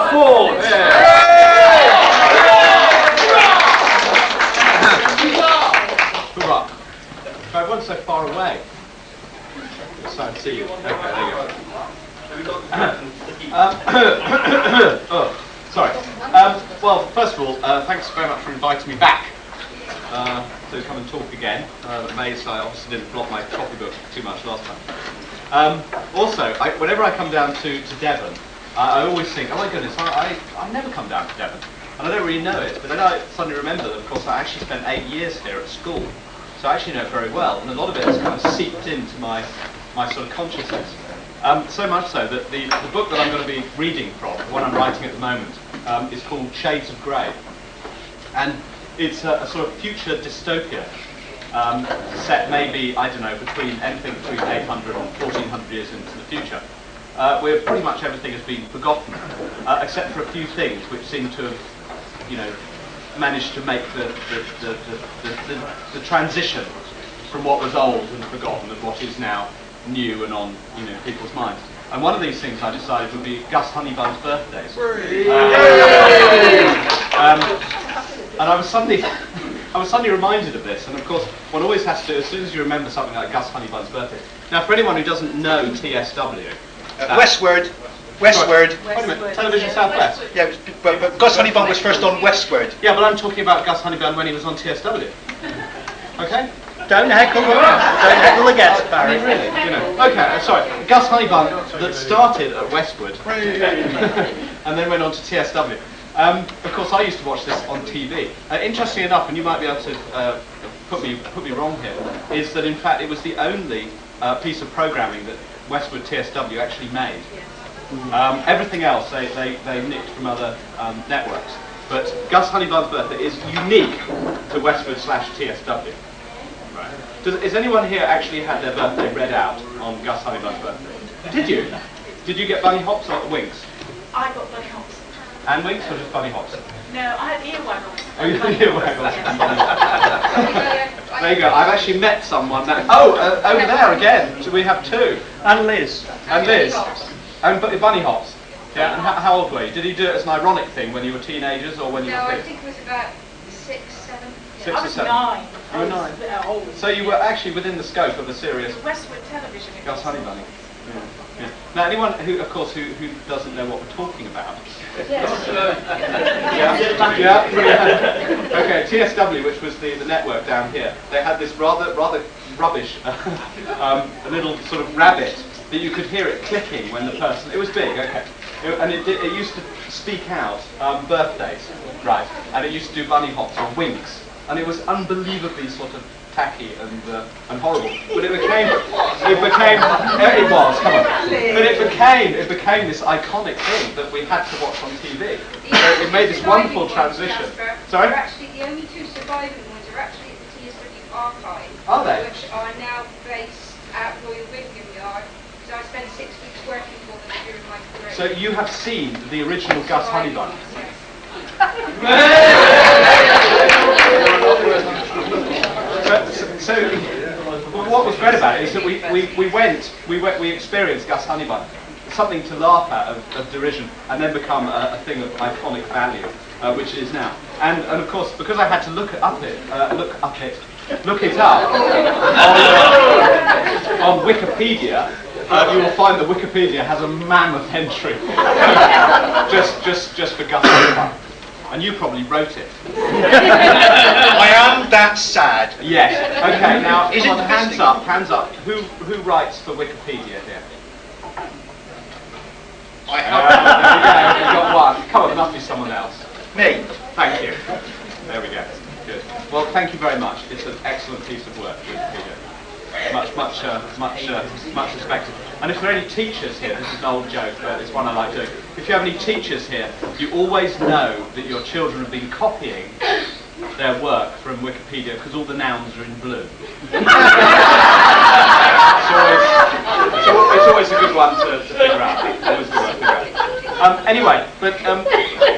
Fforde! Hurrah! I wasn't so far away. So I see you. Okay, there you go. Oh, sorry. Well, first of all, thanks very much for inviting me back to come and talk again. Amazed I obviously didn't flog my copybook too much last time. Also, whenever I come down to Devon, I always think, oh my goodness, I never come down to Devon. And I don't really know it, but then I suddenly remember that, of course, I actually spent 8 years here at school. So I actually know it very well, and a lot of it has kind of seeped into my sort of consciousness. So much so that the book that I'm going to be reading from, the one I'm writing at the moment, is called Shades of Grey. And it's a sort of future dystopia set maybe, I don't know, anything between 800 and 1400 years into the future, where pretty much everything has been forgotten, except for a few things which seem to have, managed to make the transition from what was old and forgotten and what is now new and on people's minds. And one of these things I decided would be Gus Honeybun's birthdays. And I was suddenly reminded of this, and of course one always has to, as soon as you remember something like Gus Honeybun's birthday. Now, for anyone who doesn't know TSW, Westward. Wait a minute, Television Southwest. Yeah, but Gus Honeybun was first on Westward. Yeah, but I'm talking about Gus Honeybun when he was on TSW. Okay? Don't heckle the guest, Barry. Really, Okay, sorry. Gus Honeybun that started at Westwood and then went on to TSW. Of course, I used to watch this on TV. Interestingly enough, and you might be able to put me wrong here, is that in fact it was the only piece of programming that Westwood TSW actually made. Everything else they nicked from other networks. But Gus Honeybun's birthday is unique to Westwood/TSW. Right. Has anyone here actually had their birthday read out on Gus Honeybun's birthday? Did you? Did you get bunny hops or winks? I got bunny hops. And winks or just bunny hops? No, I had ear waggles. Oh, you had ear waggles. There you go. I've actually met someone that... over there again. So we have two. And Liz. And Liz. And bunny hops. Yeah, and how old were you? Did you do it as an ironic thing when you were teenagers or when you were No, I kids? think it was about 6, 7. 6 I or was 7? 9. You were I 9. was a bit old. So you were actually within the scope of a serious Westwood Television. Gus Honeybunny. Yeah. Now, anyone who, of course, who doesn't know what we're talking about? Yeah. Okay, TSW, which was the network down here, they had this rather rubbish little sort of rabbit that you could hear it clicking when the person. It was big, okay, and it used to speak out birthdays, right? And it used to do bunny hops or winks, and it was unbelievably sort of tacky and horrible. But it became this iconic thing that we had to watch on TV. It made this wonderful transition. Sorry? Actually, the only 2 surviving ones are actually at the TSW archive. Are they? Which are now based at Royal Wingham Yard. So I spent 6 weeks working for them during my career. So you have seen the original Gus Honeybun? So what was great about it is that we experienced Gus Honeybun, something to laugh at of derision, and then become a thing of iconic value, which it is now. And of course, because I had to look it up on Wikipedia, you will find that Wikipedia has a mammoth entry just for Gus Honeybun. And you probably wrote it. I am that sad. Yes. Okay. Now, hands up. Who writes for Wikipedia here? I have. There we go. We've got one. Come on, there must be someone else. Me. Thank you. There we go. Good. Well, thank you very much. It's an excellent piece of work, Wikipedia. Much respected. And if there are any teachers here, this is an old joke, but it's one I like doing. If you have any teachers here, you always know that your children have been copying their work from Wikipedia because all the nouns are in blue. It's always a good one to figure out. Always a good one to figure out. Anyway, but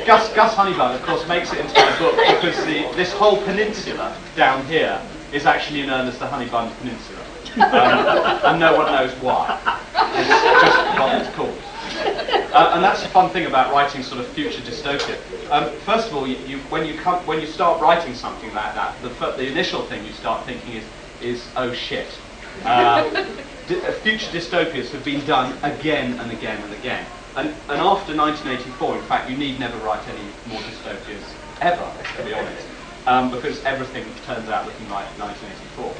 Gus Honeybun, of course, makes it into my book because this whole peninsula down here is actually known as the Honeybun Peninsula. And no one knows why. It's just what it's called. And that's the fun thing about writing sort of future dystopia. First of all, when you start writing something like that, the initial thing you start thinking is oh shit. Future dystopias have been done again and again and again. And after 1984, in fact, you need never write any more dystopias ever, to be honest, because everything turns out looking like 1984.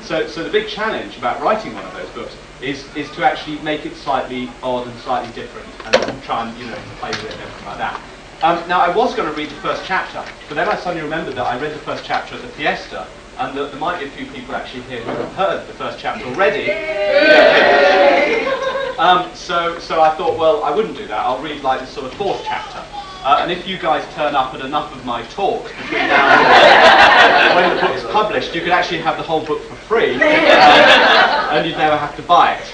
So the big challenge about writing one of those books is to actually make it slightly odd and slightly different, and try and play with it and everything like that. Now I was going to read the first chapter, but then I suddenly remembered that I read the first chapter at the Fiesta, and that there might be a few people actually here who have heard the first chapter already. So I thought, well, I wouldn't do that. I'll read like the sort of fourth chapter. And if you guys turn up at enough of my talks between now and when the book is published, you could actually have the whole book for free, and you'd never have to buy it.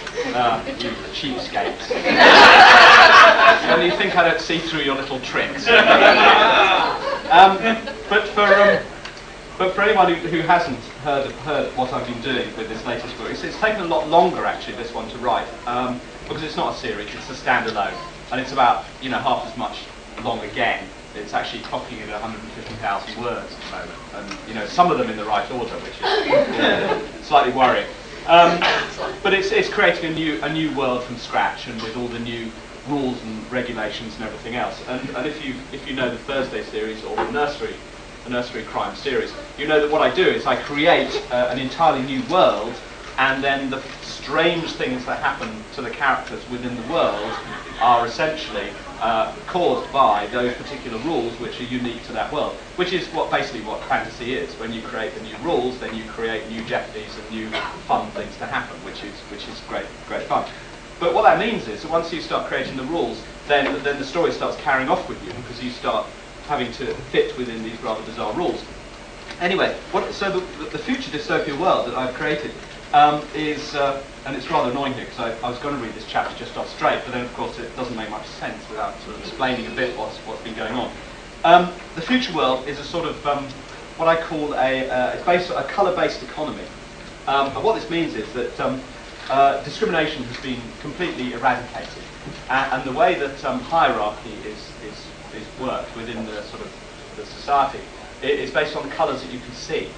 You cheapskates. And you think I don't see through your little tricks. But for anyone who hasn't heard what I've been doing with this latest book, it's taken a lot longer actually, this one, to write, because it's not a series, it's a standalone, and it's about half as much long again. It's actually clocking in at 150,000 words at the moment, and some of them in the right order, which is slightly worrying. But it's creating a new world from scratch, and with all the new rules and regulations and everything else. And if you know the Thursday series or the nursery crime series, you know that what I do is I create an entirely new world, and then the strange things that happen to the characters within the world are essentially caused by those particular rules which are unique to that world, which is basically what fantasy is. When you create the new rules, then you create new jeopardies and new fun things to happen, which is great fun. But what that means is that once you start creating the rules, then the story starts carrying off with you, because you start having to fit within these rather bizarre rules. Anyway, so the future dystopia world that I've created is, and it's rather annoying here, because I was going to read this chapter just off straight, but then of course it doesn't make much sense without sort of explaining a bit what's been going on. The future world is a sort of what I call it's based on a colour-based economy. And what this means is that discrimination has been completely eradicated, and the way that hierarchy is worked within the sort of the society is based on the colours that you can see.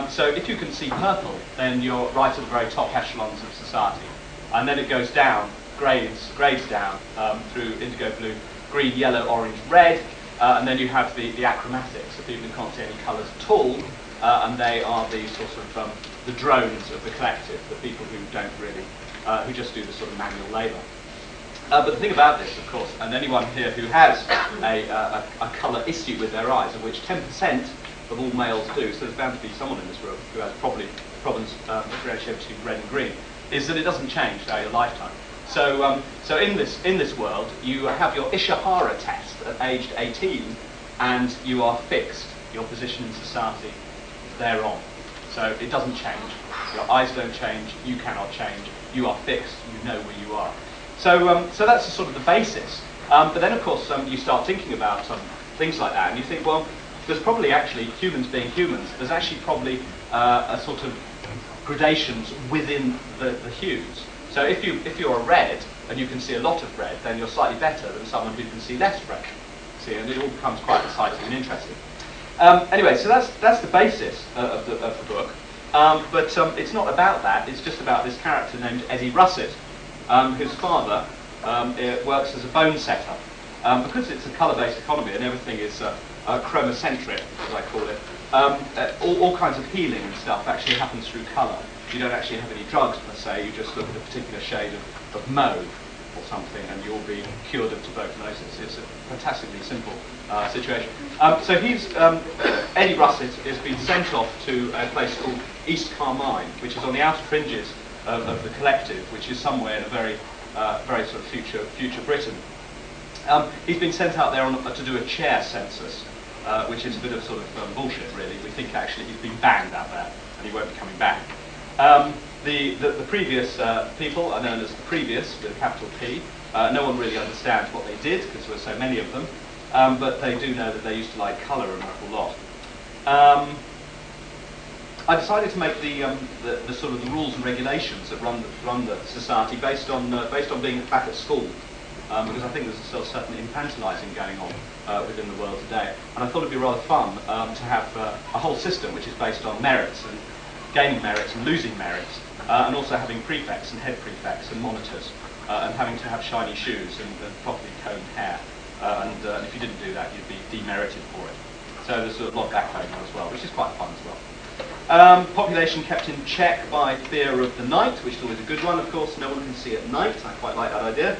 So if you can see purple, then you're right at the very top echelons of society, and then it goes down, grades down through indigo blue, green, yellow, orange, red, and then you have the achromatics, the people who can't see any colours at all, and they are the sort of the drones of the collective, the people who don't really, who just do the sort of manual labour. But the thing about this, of course, and anyone here who has a colour issue with their eyes, of which 10% of all males do, so there's bound to be someone in this room who has probably problems differentiating between red and green, is that it doesn't change throughout your lifetime. So in this world, you have your Ishihara test at aged 18, and you are fixed. Your position in society is thereon. So it doesn't change. Your eyes don't change. You cannot change. You are fixed. You know where you are. So that's sort of the basis. But then, of course, you start thinking about things like that, and you think, well, there's probably actually, humans being humans, there's actually probably a sort of gradations within the hues. So if you're a red and you can see a lot of red, then you're slightly better than someone who can see less red. See, and it all becomes quite exciting and interesting. Anyway, so that's the basis of the book. But it's not about that. It's just about this character named Eddie Russet, whose father works as a bone setter. Because it's a colour-based economy and everything is chromocentric, as I call it, all kinds of healing and stuff actually happens through colour. You don't actually have any drugs per se, you just look at a particular shade of mauve or something and you'll be cured of tuberculosis. It's a fantastically simple situation. So Eddie Russet has been sent off to a place called East Carmine, which is on the outer fringes of the collective, which is somewhere in a very sort of future Britain. He's been sent out there to do a chair census, which is a bit of sort of bullshit, really. We think actually he's been banned out there and he won't be coming back. The previous people are known as the previous, with a capital P. No one really understands what they did because there were so many of them, but they do know that they used to like colour an awful lot. I decided to make the sort of the rules and regulations that run the society based on being back at school. because I think there's still certain infantilizing going on within the world today. And I thought it'd be rather fun to have a whole system which is based on merits and gaining merits and losing merits, and also having prefects and head prefects and monitors, and having to have shiny shoes and properly combed hair. And if you didn't do that, you'd be demerited for it. So there's a lot of that going on as well, which is quite fun as well. Population kept in check by fear of the night, which is always a good one, of course. No one can see at night. I quite like that idea,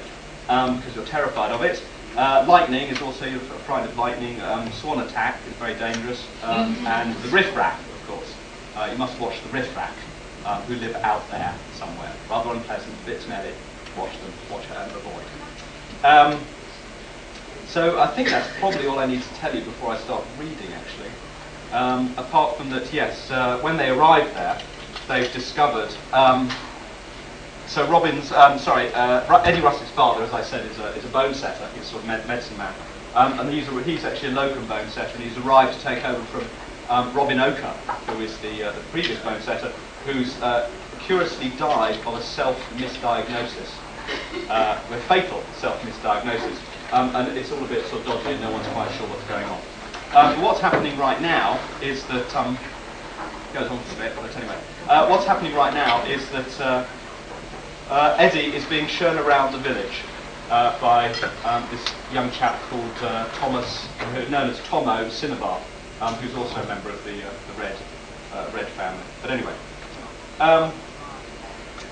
because you're terrified of it. Lightning is also, you're frightened of lightning. Swan attack is very dangerous. And the riffraff, of course. You must watch the riffraff, who live out there somewhere. Rather unpleasant, a bit smelly. Watch them, watch her and avoid. So I think that's probably all I need to tell you before I start reading, actually. Apart from that, yes, when they arrived there, they've discovered. So Eddie Russell's father, as I said, is a bone setter. He's a sort of medicine man, and he's actually a locum bone setter, and he's arrived to take over from Robin Oker, who is the previous bone setter, who's curiously died of a self-misdiagnosis, a fatal self-misdiagnosis. And it's all a bit sort of dodgy and no one's quite sure what's going on. But what's happening right now is that, goes on for a bit, but anyway. What's happening right now is that Eddie is being shown around the village by this young chap called Thomas, known as Tomo Cinnabar, who's also a member of the Red family. But anyway.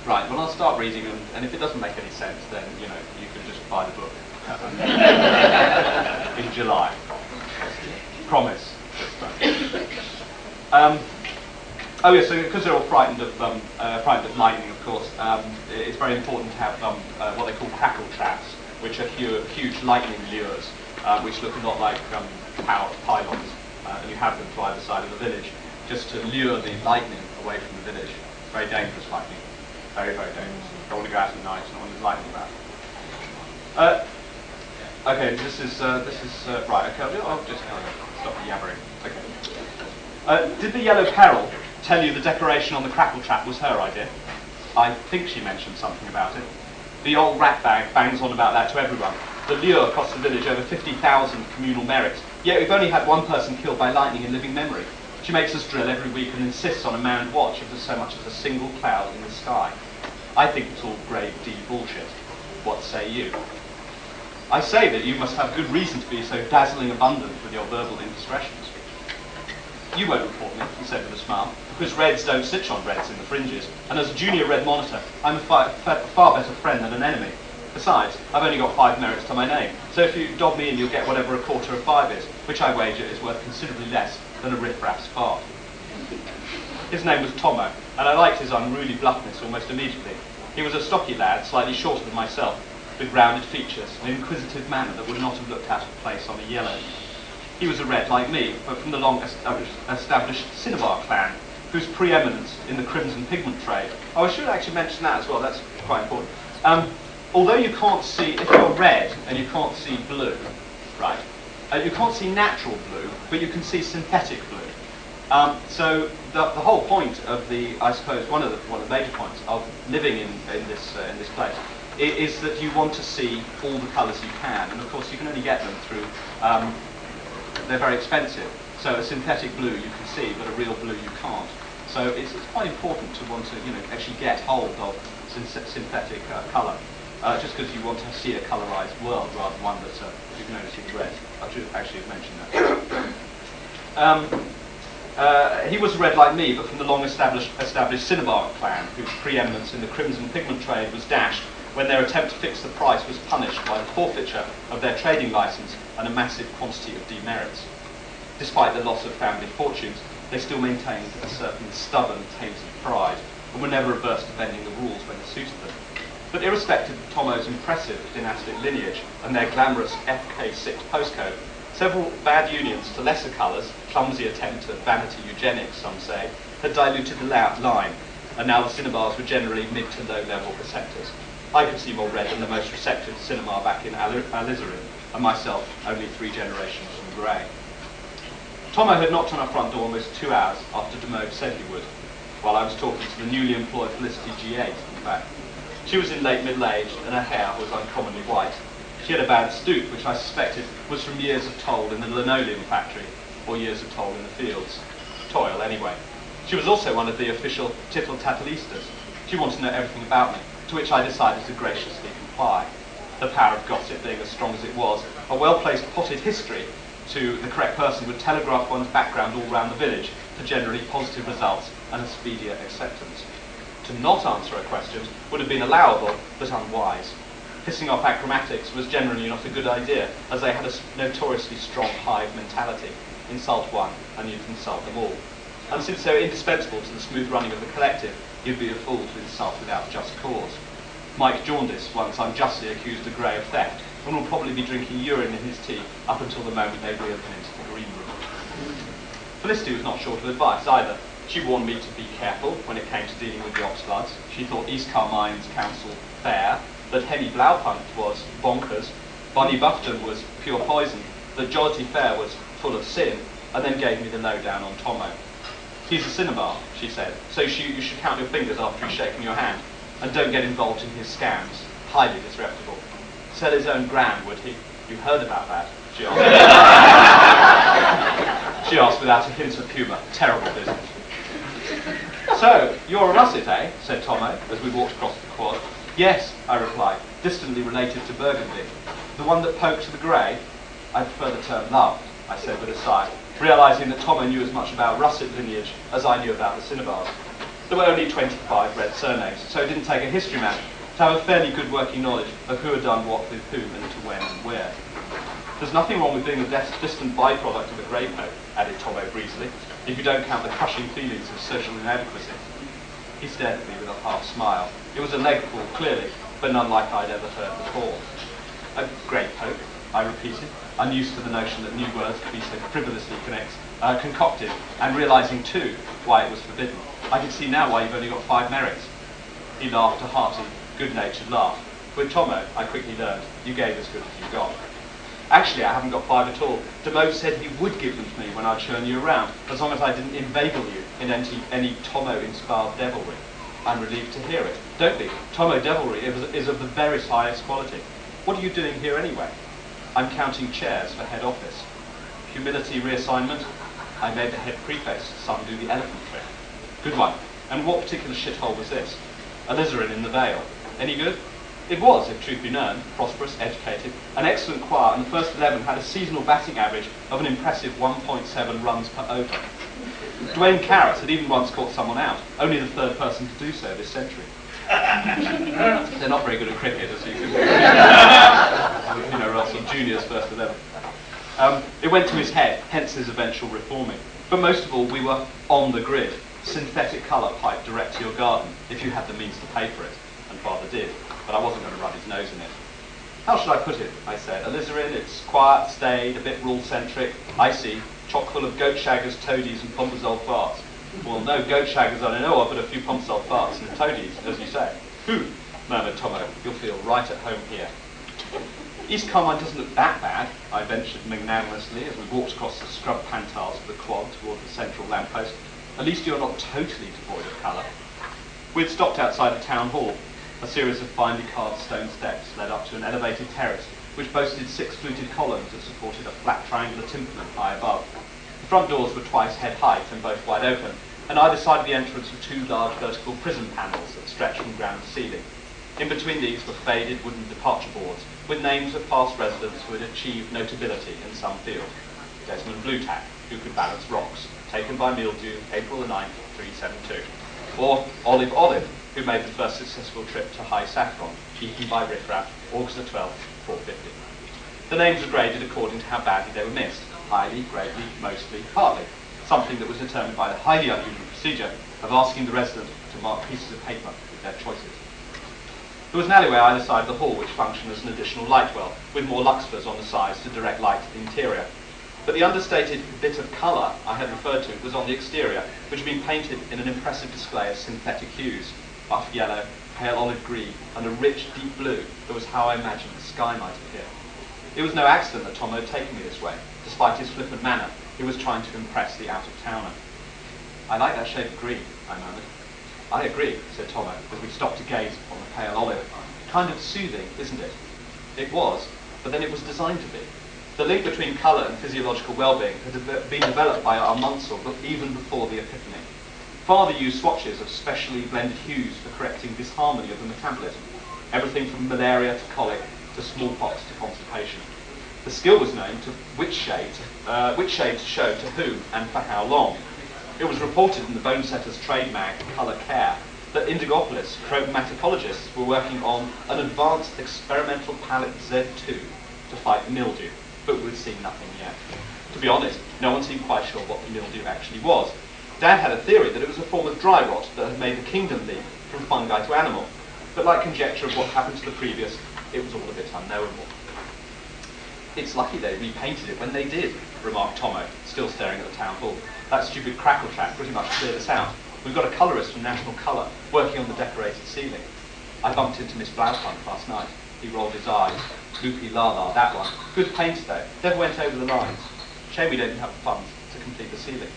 Right, well I'll start reading, and if it doesn't make any sense, then, you know, you can just buy the book. In July. Promise. Oh yes, so because they're all frightened of lightning, of course, it's very important to have what they call crackle traps, which are huge lightning lures, which look a lot like power pylons, and you have them to either side of the village, just to lure the lightning away from the village. Very dangerous lightning. Very, very dangerous. Don't want to go out at night, not when there's lightning about. Okay, this is right. Okay, I'll just stop yabbering. Okay. Did the Yellow Peril tell you the decoration on the crackle trap was her idea? I think she mentioned something about it. The old rat bag bangs on about that to everyone. The lure cost the village over 50,000 communal merits. Yet we've only had one person killed by lightning in living memory. She makes us drill every week and insists on a manned watch if there's so much as a single cloud in the sky. I think it's all grade D bullshit. What say you? I say that you must have good reason to be so dazzling abundant with your verbal indiscretions. You won't report me, he said with a smile, because Reds don't stitch on Reds in the fringes, and as a junior Red monitor, I'm a far better friend than an enemy. Besides, I've only got 5 merits to my name, so if you dob me in, you'll get whatever a quarter of 5 is, which I wager is worth considerably less than a riff-raff's fart. His name was Tomo, and I liked his unruly bluffness almost immediately. He was a stocky lad, slightly shorter than myself, with rounded features, an inquisitive manner that would not have looked out of place on a yellow. He was a Red like me, but from the long-established Cinnabar clan, whose preeminence in the crimson pigment trade. Oh, I should actually mention that as well, that's quite important. Although you can't see, if you're Red and you can't see blue, right, you can't see natural blue, but you can see synthetic blue. So the whole point of I suppose one of the major points of living in this place is that you want to see all the colours you can, and of course you can only get them through. They're very expensive. So a synthetic blue you can see, but a real blue you can't. So it's quite important to want to actually get hold of synthetic colour, just because you want to see a colourised world rather than one that you can only see the red. I should actually have mentioned that. He was Red like me, but from the long-established Cinnabar clan, whose preeminence in the crimson pigment trade was dashed when their attempt to fix the price was punished by the forfeiture of their trading licence and a massive quantity of demerits. Despite the loss of family fortunes, they still maintained a certain stubborn, tainted pride, and were never averse to bending the rules when it suited them. But irrespective of Tomo's impressive dynastic lineage and their glamorous FK6 postcode, several bad unions to lesser colours, clumsy attempt at vanity eugenics, some say, had diluted the line, and now the Cinnabars were generally mid to low level receptors. I could see more red than the most receptive cinema back in Alizarin, and myself only 3 generations from grey. Tomo had knocked on our front door almost 2 hours after Demode said he would, while I was talking to the newly employed Felicity G8, in fact. She was in late middle age, and her hair was uncommonly white. She had a bad stoop, which I suspected was from years of toil in the linoleum factory, or years of toil in the fields. Toil, anyway. She was also one of the official tittle-tattleistas. She wanted to know everything about me, to which I decided to graciously comply. The power of gossip being as strong as it was, a well-placed potted history to the correct person would telegraph one's background all round the village for generally positive results and a speedier acceptance. To not answer her questions would have been allowable, but unwise. Pissing off acromatics was generally not a good idea, as they had a notoriously strong hive mentality. Insult one, and you'd insult them all. And since they were indispensable to the smooth running of the collective, you'd be a fool to insult without just cause. Mike Jaundice once unjustly accused the Grey of theft, and will probably be drinking urine in his tea up until the moment they wheeled him into the green room. Felicity was not short of advice either. She warned me to be careful when it came to dealing with the Oxbloods. She thought East Carmine's council fair, that Henny Blaupunkt was bonkers, Bonnie Bufton was pure poison, that Jollity Fair was full of sin, and then gave me the lowdown on Tomo. He's a cinema, she said, so you should count your fingers after he's shaken your hand, and don't get involved in his scams. Highly disreputable. Sell his own gram, would he? You heard about that? She asked. She asked without a hint of humour. Terrible business. So, you're a russet, eh? Said Tomo, as we walked across the quad. Yes, I replied, distantly related to Burgundy. The one that poked the grey? I prefer the term loved, I said with a sigh, realising that Tomo knew as much about russet lineage as I knew about the Cinnabars. There were only 25 red surnames, so it didn't take a history man to have a fairly good working knowledge of who had done what with whom and to when and where. There's nothing wrong with being a distant byproduct of a grey coat, added Tomo breezily, if you don't count the crushing feelings of social inadequacy. He stared at me with a half smile. It was a leg pull, clearly, but none like I'd ever heard before. A grey coat, I repeated, unused to the notion that new words could be so frivolously concocted, and realising, too, why it was forbidden. I could see now why you've only got 5 merits. He laughed a hearty, good-natured laugh. With Tomo, I quickly learned, you gave as good as you got. Actually, I haven't got 5 at all. DeMoe said he would give them to me when I'd shown you around, as long as I didn't inveigle you in any Tomo-inspired devilry. I'm relieved to hear it. Don't be. Tomo devilry is of the very highest quality. What are you doing here anyway? I'm counting chairs for head office. Humility reassignment? I made the head prefect son do the elephant trick. Good one. And what particular shithole was this? Alizarin in the Vale. Any good? It was, if truth be known, prosperous, educated, an excellent choir, and the first 11 had a seasonal batting average of an impressive 1.7 runs per over. Dwayne Carrot had even once caught someone out, only the third person to do so this century. They're not very good at cricket, as you can Russell Junior's first 11. It went to his head, hence his eventual reforming. But most of all, we were on the grid. Synthetic colour piped direct to your garden, if you had the means to pay for it, and father did, but I wasn't going to rub his nose in it. How should I put it? I said. Alizarin, it's quiet, staid, a bit rule-centric. I see, chock full of goat shaggers, toadies, and pompazol farts. Well, no goat shaggers I know of, but a few pompazol farts and toadies, as you say. Murmured Tomo. You'll feel right at home here. East Carmine doesn't look that bad, I ventured magnanimously as we walked across the scrub pantiles of the quad toward the central lamppost. At least you're not totally devoid of colour. We'd stopped outside the town hall. A series of finely carved stone steps led up to an elevated terrace, which boasted 6 fluted columns that supported a flat triangular tympanum high above. The front doors were twice head height and both wide open, and either side of the entrance were 2 large vertical prism panels that stretched from ground to ceiling. In between these were faded wooden departure boards, with names of past residents who had achieved notability in some field. Desmond Bluetack, who could balance rocks, taken by mildew, April the 9th, 372. Or Olive Olive, who made the first successful trip to High Saffron, eaten by riffraff, August the 12th, 450. The names were graded according to how badly they were missed, highly, greatly, mostly, partly, something that was determined by the highly unusual procedure of asking the resident to mark pieces of paper with their choices. There was an alleyway either side of the hall which functioned as an additional light well, with more luxfers on the sides to direct light to the interior. But the understated bit of colour I had referred to was on the exterior, which had been painted in an impressive display of synthetic hues, buff yellow, pale olive green, and a rich deep blue that was how I imagined the sky might appear. It was no accident that Tom had taken me this way. Despite his flippant manner, he was trying to impress the out-of-towner. I like that shade of green, I murmured. I agree, said Tomo, as we stopped to gaze upon the pale olive. Kind of soothing, isn't it? It was, but than it was designed to be. The link between colour and physiological well-being had been developed by our Munsell even before the Epiphany. Father used swatches of specially blended hues for correcting disharmony of the metabolism, everything from malaria to colic to smallpox to constipation. The skill was known to which shade to show to whom and for how long. It was reported in the Bone Setter's trade mag, Colour Care, that Indigopolis chromatologists were working on an advanced experimental palette Z2 to fight mildew, but we'd seen nothing yet. To be honest, no one seemed quite sure what the mildew actually was. Dad had a theory that it was a form of dry rot that had made the kingdom leap from fungi to animal, but like conjecture of what happened to the previous, it was all a bit unknowable. It's lucky they repainted it when they did, remarked Tomo, still staring at the town hall. That stupid crackle track pretty much cleared us out. We've got a colourist from National Colour working on the decorated ceiling. I bumped into Miss Blaufunk last night. He rolled his eyes. Loopy la la, that one. Good painter though. Never went over the lines. Shame we don't have the funds to complete the ceiling.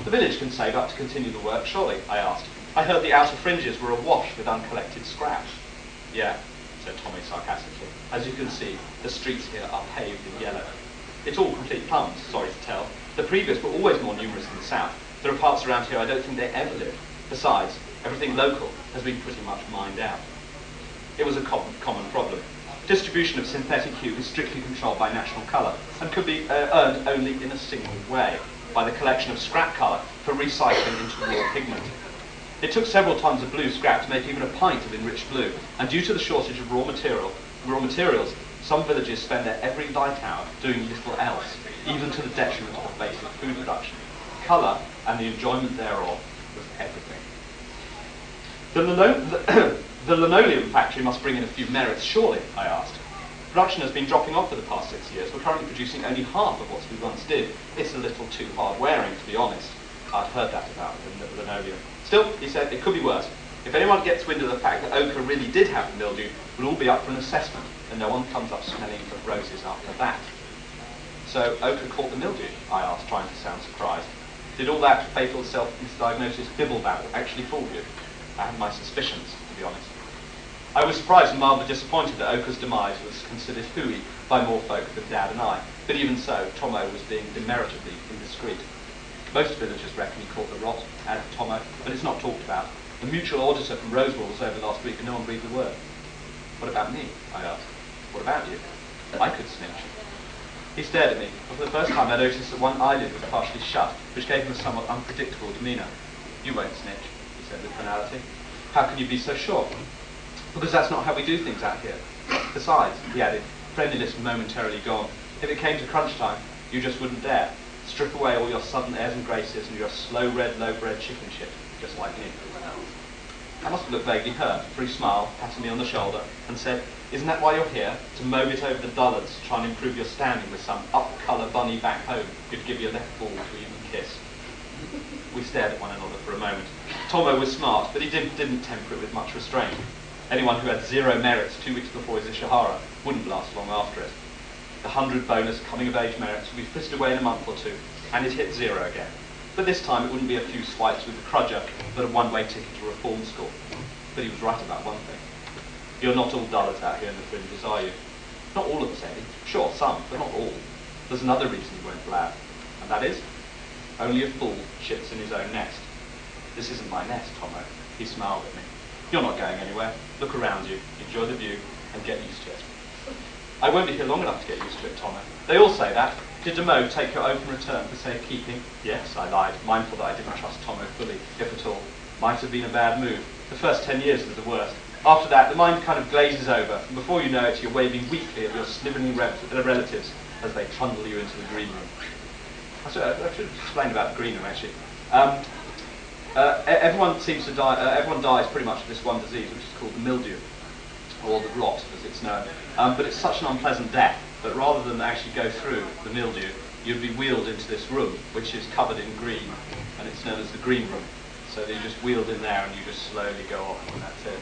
The village can save up to continue the work, surely, I asked. I heard the outer fringes were awash with uncollected scraps. Yeah, said Tommy sarcastically. As you can see, the streets here are paved in yellow. It's all complete plums, sorry to tell. The previous were always more numerous in the south. There are parts around here I don't think they ever lived. Besides, everything local has been pretty much mined out. It was a common problem. Distribution of synthetic hue is strictly controlled by National Colour and could be earned only in a single way, by the collection of scrap colour for recycling into raw pigment. It took several tons of blue scrap to make even a pint of enriched blue, and due to the shortage of raw materials, some villages spend their every light hour doing little else, even to the detriment of basic food production. Colour and the enjoyment thereof was everything. The linoleum factory must bring in a few merits, surely, I asked. Production has been dropping off for the past 6 years. We're currently producing only half of what we once did. It's a little too hard wearing, to be honest. I'd heard that about the linoleum. Still, he said, it could be worse. If anyone gets wind of the fact that ochre really did have the mildew, we'll all be up for an assessment, and no one comes up smelling of roses after that. So ochre caught the mildew? I asked, trying to sound surprised. Did all that fatal self-misdiagnosis bibble-babble actually fool you? I had my suspicions, to be honest. I was surprised and mildly disappointed that ochre's demise was considered hooey by more folk than Dad and I, but even so, Tomo was being demeritably indiscreet. Most villagers reckon he caught the rot, added Tomo, but it's not talked about. The mutual auditor from Rosewall was over last week and no one breathed a word. What about me? I asked. What about you? I could snitch. He stared at me, and for the first time I noticed that one eyelid was partially shut, which gave him a somewhat unpredictable demeanour. You won't snitch, he said with finality. How can you be so sure? Because that's not how we do things out here. Besides, he added, friendliness momentarily gone, if it came to crunch time, you just wouldn't dare. Strip away all your southern airs and graces and you're a slow red, low-bred chicken shit, just like me. I must have looked vaguely hurt, for he smiled, patted me on the shoulder, and said, isn't that why you're here? To mow it over the dullards, to try and improve your standing with some up-colour bunny back home who'd give you a left ball to even kiss. We stared at one another for a moment. Tomo was smart, but he didn't temper it with much restraint. Anyone who had 0 merits 2 weeks before his Ishihara wouldn't last long after it. The 100 bonus coming-of-age merits would be fristed away in a month or two, and it hit 0 again. But this time it wouldn't be a few swipes with the crudger, but a one-way ticket to reform school. But he was right about one thing. You're not all dullards out here in the fringes, are you? Not all of us, Eddie. Sure, some, but not all. There's another reason you won't blab, and that is, only a fool shits in his own nest. This isn't my nest, Tomo. He smiled at me. You're not going anywhere. Look around you, enjoy the view, and get used to it. I won't be here long enough to get used to it, Tomo. They all say that. Did Demo take your open return for safekeeping? Yes, I lied, mindful that I didn't trust Tomo fully, if at all. Might have been a bad move. The first 10 years was the worst. After that, the mind kind of glazes over, and before you know it, you're waving weakly at your snivelling relatives as they trundle you into the green room. I should explain about the green room, actually. Everyone seems to die. Everyone dies pretty much of this one disease, which is called the mildew, or the rot, as it's known. But it's such an unpleasant death that rather than actually go through the mildew, you'd be wheeled into this room, which is covered in green, and it's known as the green room. So you're just wheeled in there, and you just slowly go off, and that's it.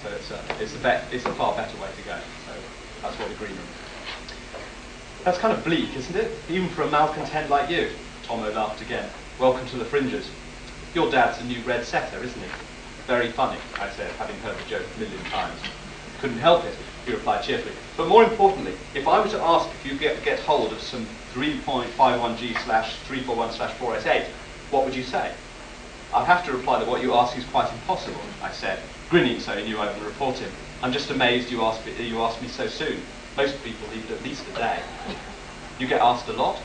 So it's a far better way to go. So that's what the green room is. That's kind of bleak, isn't it? Even for a malcontent like you. Tomo laughed again. Welcome to the fringes. Your dad's a new red setter, isn't he? Very funny, I said, having heard the joke a million times. Couldn't help it. he replied cheerfully. But more importantly, if I were to ask if you get hold of some 3.51G/341/488, what would you say? I'd have to reply that what you ask is quite impossible, I said, grinning so he knew I would report him. I'm just amazed you asked me so soon. Most people leave it at least a day. You get asked a lot?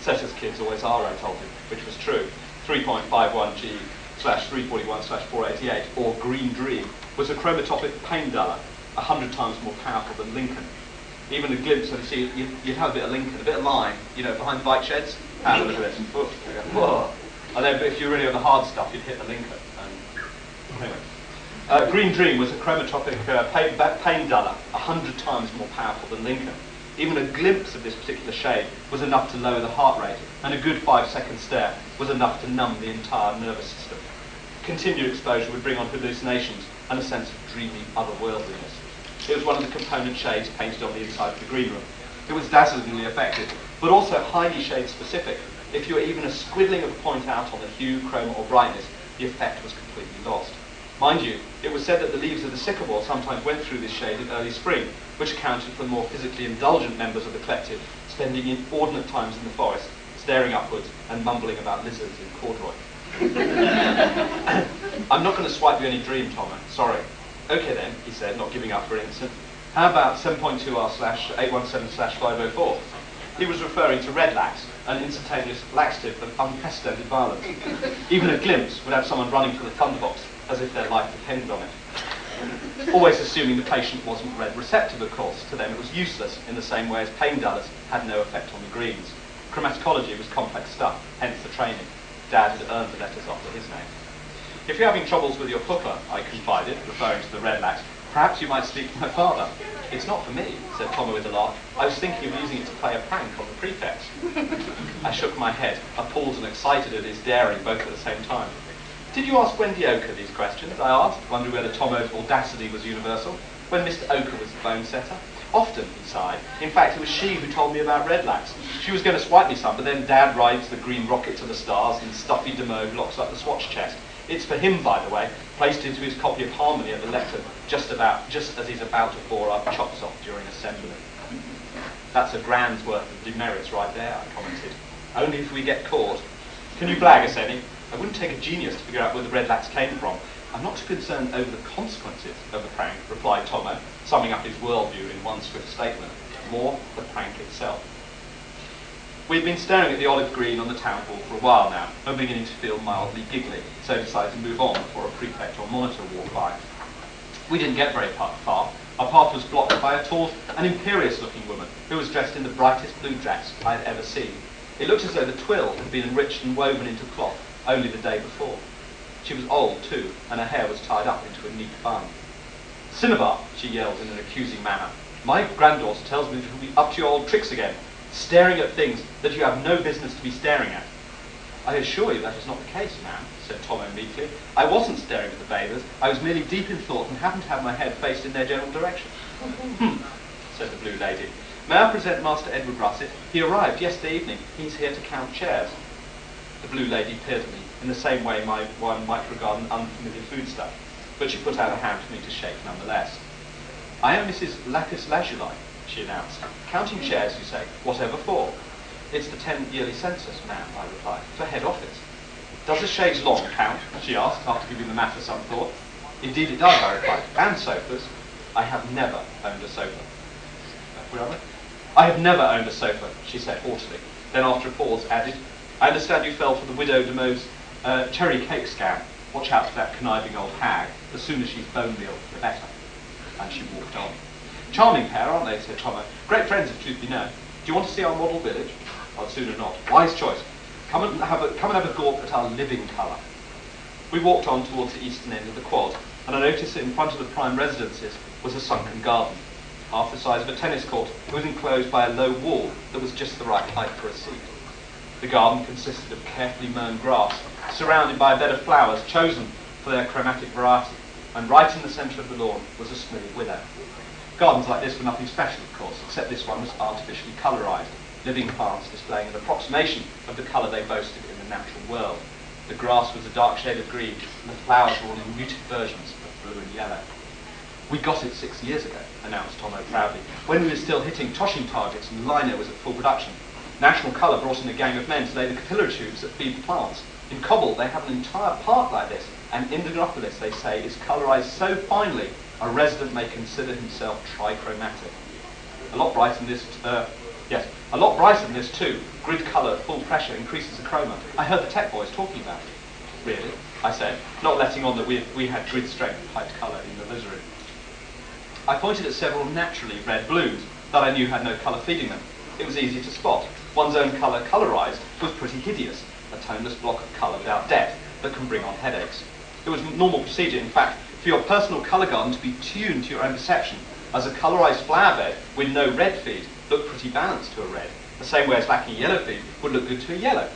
Such as kids always are, I told him, which was true. 3.51G/341/488, or Green Dream, was a chromatopic pain duller, 100 times more powerful than Lincoln. Even a glimpse of, see, you'd have a bit of Lincoln, a bit of lime, you know, behind the bike sheds. Have a look at this. Whoa. And then if you're really on the hard stuff, you'd hit the Lincoln. Anyway. Green Dream was a chromatopic pain duller, 100 times more powerful than Lincoln. Even a glimpse of this particular shade was enough to lower the heart rate, and a good 5-second stare was enough to numb the entire nervous system. Continued exposure would bring on hallucinations and a sense of dreamy otherworldliness. It was one of the component shades painted on the inside of the green room. It was dazzlingly effective, but also highly shade-specific. If you were even a squiddling of a point out on the hue, chroma, or brightness, the effect was completely lost. Mind you, it was said that the leaves of the sycamore sometimes went through this shade in early spring, which accounted for the more physically indulgent members of the collective spending inordinate times in the forest, staring upwards and mumbling about lizards in corduroy. I'm not going to swipe you any dream, Tomo. Sorry. Okay then, he said, not giving up for an instant. How about 7.2R/817/504? He was referring to red lax, an instantaneous laxative of unprecedented violence. Even a glimpse would have someone running for the thunderbox, as if their life depended on it. Always assuming the patient wasn't red receptive, of course. To them it was useless, in the same way as pain dullers had no effect on the greens. Chromatology was complex stuff, hence the training. Dad had earned the letters after his name. If you're having troubles with your pupper, I confided, referring to the red lax, perhaps you might speak to my father. It's not for me, said Tomo with a laugh. I was thinking of using it to play a prank on the prefects. I shook my head, appalled and excited at his daring both at the same time. Did you ask Wendy Oker these questions? I asked, wondering whether Tomo's audacity was universal. When Mr. Oker was the bone setter? Often, he sighed. In fact, it was she who told me about red lax. She was going to swipe me some, but then Dad rides the green rocket to the stars and stuffy Demogue locks up the swatch chest. It's for him, by the way, placed into his copy of Harmony at the lectern, just as he's about to bore our chops off during assembly. That's a grand's worth of demerits right there, I commented. Only if we get caught. Can you blag us any? I wouldn't take a genius to figure out where the red lax came from. I'm not too concerned over the consequences of the prank, replied Tomo, summing up his worldview in one swift statement. More the prank itself. We'd been staring at the olive green on the town hall for a while now, and beginning to feel mildly giggly, so decided to move on before a prefect or monitor walked by. We didn't get very far. Our path was blocked by a tall and imperious-looking woman who was dressed in the brightest blue dress I had ever seen. It looked as though the twill had been enriched and woven into cloth only the day before. She was old, too, and her hair was tied up into a neat bun. Cinnabar, she yelled in an accusing manner. My granddaughter tells me that you'll be up to your old tricks again, staring at things that you have no business to be staring at. I assure you that is not the case, ma'am, said Tomo meekly. I wasn't staring at the bathers. I was merely deep in thought and happened to have my head faced in their general direction. Said the blue lady. May I present Master Edward Russet? He arrived yesterday evening. He's here to count chairs. The blue lady peered at me in the same way one might regard an unfamiliar foodstuff, but she put out a hand for me to shake nonetheless. I am Mrs. Lapis Lazuli, she announced. Counting chairs, you say? Whatever for? It's the 10th yearly census, ma'am, I replied, for head office. Does a chaise longue count? She asked, after giving the matter some thought. Indeed it does, I replied. And sofas. I have never owned a sofa. Where am I? I have never owned a sofa, she said haughtily. Then after a pause added, I understand you fell for the widow Demo's cherry cake scam. Watch out for that conniving old hag. The sooner she's bone meal, the better. And she walked on. Charming pair, aren't they, said Tomo. Great friends, if truth be known. Do you want to see our model village? I'd sooner not. Wise choice. Come and have a gawp at our living colour. We walked on towards the eastern end of the quad, and I noticed that in front of the prime residences was a sunken garden, half the size of a tennis court. It was enclosed by a low wall that was just the right height for a seat. The garden consisted of carefully mown grass, surrounded by a bed of flowers chosen for their chromatic variety, and right in the centre of the lawn was a small willow. Gardens like this were nothing special, of course, except this one was artificially colourised, living plants displaying an approximation of the colour they boasted in the natural world. The grass was a dark shade of green, and the flowers were all in muted versions of blue and yellow. We got it 6 years ago, announced Tomo proudly, when we were still hitting toshing targets and Lino was at full production. National Colour brought in a gang of men to lay the capillary tubes that feed the plants. In Cobble, they have an entire park like this, and Indianapolis, they say, is colourised so finely a resident may consider himself trichromatic. A lot brighter than this too. Grid colour at full pressure increases the chroma. I heard the tech boys talking about it. Really? I said, not letting on that we had grid strength piped colour in the alizarin. I pointed at several naturally red blooms that I knew had no colour feeding them. It was easy to spot. One's own colour colorised was pretty hideous, a toneless block of colour without depth that can bring on headaches. It was normal procedure, in fact, for your personal colour garden to be tuned to your own perception, as a colorised flower bed with no red feed looked pretty balanced to a red, the same way as lacking yellow feed would look good to a yellow.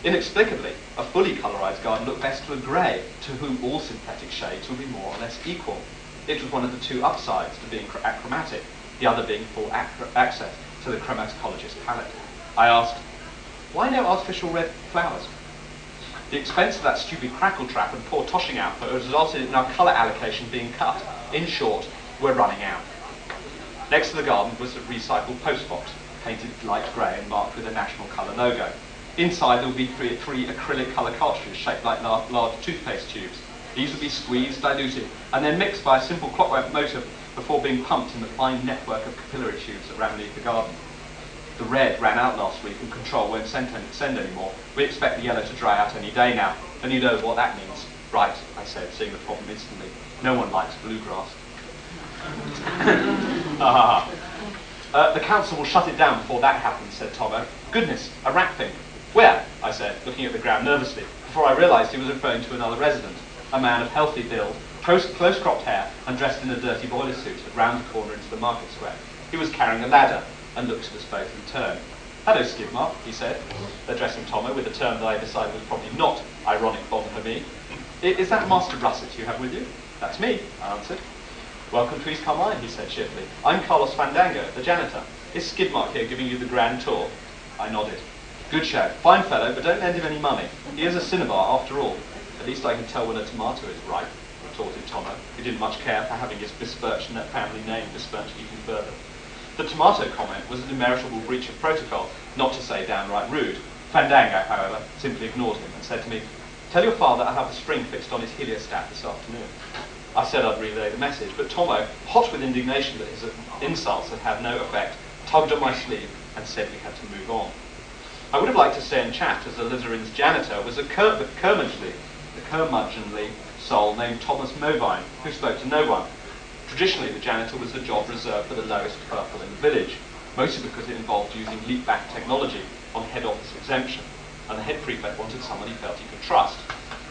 Inexplicably, a fully colorised garden looked best to a grey, to whom all synthetic shades will be more or less equal. It was one of the two upsides to being achromatic, the other being full access to the chromatocologist palette. I asked, why no artificial red flowers? The expense of that stupid crackle trap and poor toshing output has resulted in our colour allocation being cut. In short, we're running out. Next to the garden was a recycled postbox, painted light grey and marked with a National Colour logo. Inside there would be three acrylic colour cartridges shaped like large toothpaste tubes. These would be squeezed, diluted, and then mixed by a simple clockwork motor before being pumped in the fine network of capillary tubes that ran beneath the garden. The red ran out last week and control won't send anymore. We expect the yellow to dry out any day now, and you know what that means. Right, I said, seeing the problem instantly. No one likes bluegrass. The council will shut it down before that happens, said Tomo. Goodness, a rat thing. Where? I said, looking at the ground nervously, before I realised he was referring to another resident, a man of healthy build, close-cropped hair, and dressed in a dirty boiler suit at round the corner into the market square. He was carrying a ladder, and looked at us both in turn. Hello, Skidmark, he said, addressing Tomo with a term that I decided was probably not ironic fun for me. Is that Master Russet you have with you? That's me, I answered. Welcome to East Carmine, he said cheerfully. I'm Carlos Fandango, the janitor. Is Skidmark here giving you the grand tour? I nodded. Good show. Fine fellow, but don't lend him any money. He is a cinnabar after all. At least I can tell when a tomato is ripe, retorted Tomo, who didn't much care for having his besmirched family name besmirched even further. The tomato comment was an immeritable breach of protocol, not to say downright rude. Fandango, however, simply ignored him and said to me, tell your father I have a spring fixed on his heliostat this afternoon. I said I'd relay the message, but Tomo, hot with indignation that his insults had had no effect, tugged on my sleeve and said we had to move on. I would have liked to stay and chat, as the Alizarin's janitor was a curmudgeonly soul named Thomas Movine, who spoke to no one. Traditionally, the janitor was the job reserved for the lowest purple in the village, mostly because it involved using leap-back technology on head office exemption, and the head prefect wanted someone he felt he could trust.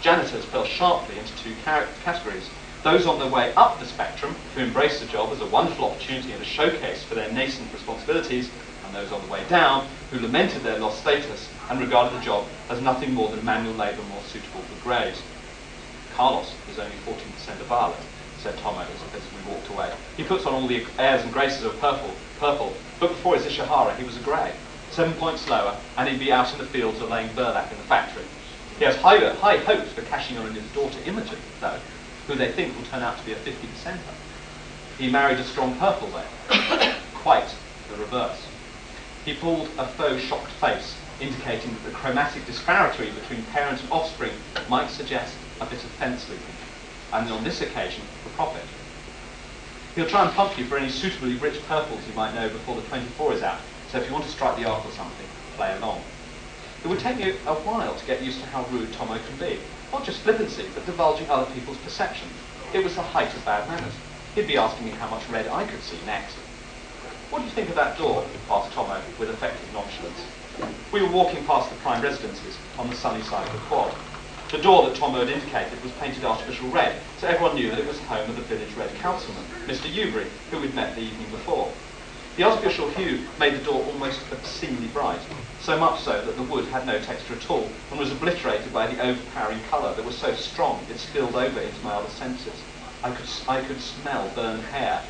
Janitors fell sharply into two categories: those on their way up the spectrum, who embraced the job as a wonderful opportunity and a showcase for their nascent responsibilities, and those on the way down, who lamented their lost status and regarded the job as nothing more than manual labour more suitable for grades. Carlos is only 14% of Ireland, said Tomo as we walked away. He puts on all the airs and graces of purple, but before his Ishihara he was a grey. 7 points lower, and he'd be out in the fields or laying burlap in the factory. He has high hopes for cashing on his daughter Imogen, though, who they think will turn out to be a 50%er. He married a strong purple there. Quite the reverse. He pulled a faux shocked face, indicating that the chromatic disparity between parent and offspring might suggest a bit of fence leaping, and on this occasion, for profit. He'll try and pump you for any suitably rich purples you might know before the 24 is out, so if you want to strike the arc or something, play along. It would take me a while to get used to how rude Tomo can be, not just flippancy, but divulging other people's perceptions. It was the height of bad manners. He'd be asking me how much red I could see next. What do you think of that door? Asked Tomo with affected nonchalance. We were walking past the prime residences on the sunny side of the quad. The door that Tomo had indicated was painted artificial red, so everyone knew that it was the home of the village red councilman, Mr. Ewbury, who we'd met the evening before. The artificial hue made the door almost obscenely bright, so much so that the wood had no texture at all and was obliterated by the overpowering colour that was so strong it spilled over into my other senses. I could smell burned hair.